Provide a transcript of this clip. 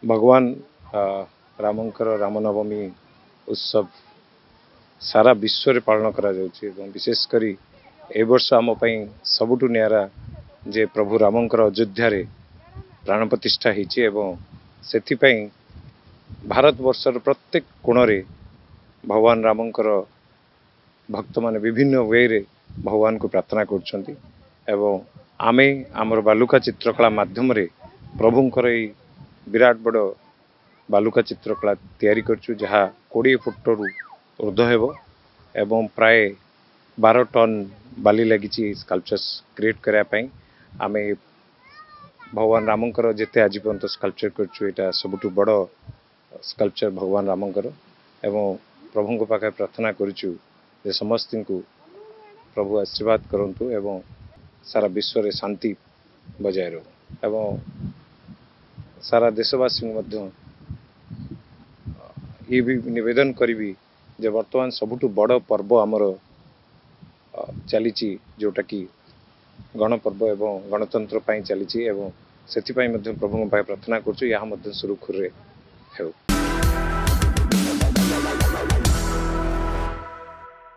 भगवान रामंकर रामनवमी उत्सव सारा विश्व रे पालन करा जाउछि एवं विशेष करी ए वर्ष आम पई सबुठु नियारा जे प्रभु रामंकर अयोध्या रे प्राण प्रतिष्ठा हिछि एवं सेथि पई भारत वर्षर प्रत्येक कोण रे भगवान रामंकर भक्त माने विभिन्न वे रे भगवान को प्रार्थना करछंती एवं आमे आमर बालुका चित्रकला माध्यम रे प्रभुंकर ए विराट बड़ बालुका चित्रकला तैयारी करछु जहा 20 फुट रु ऊर्ध्व हेबो एवं प्राय 12 टन बाली लगी स्कल्पचर्स क्रिएट करा पई आमे भगवान रामंकर जेते आज पर्यंत स्कल्पचर करछु एटा सबुठु बड़ स्कल्पचर भगवान रामंकर एवं प्रभु को पाखे प्रार्थना करछु जे समस्त को प्रभु आशीर्वाद करंतु एवं सारा विश्व रे शांति बजाय रहो एवं सारा देशवासी मध्य ये भी निवेदन करी जे वर्तमान सबुठु बड़ पर्व आमर चली जोटा कि गणपर्व एवं गणतंत्र चली एवं से प्रभु प्रार्थना करछु सुरुखुर रे हेउ।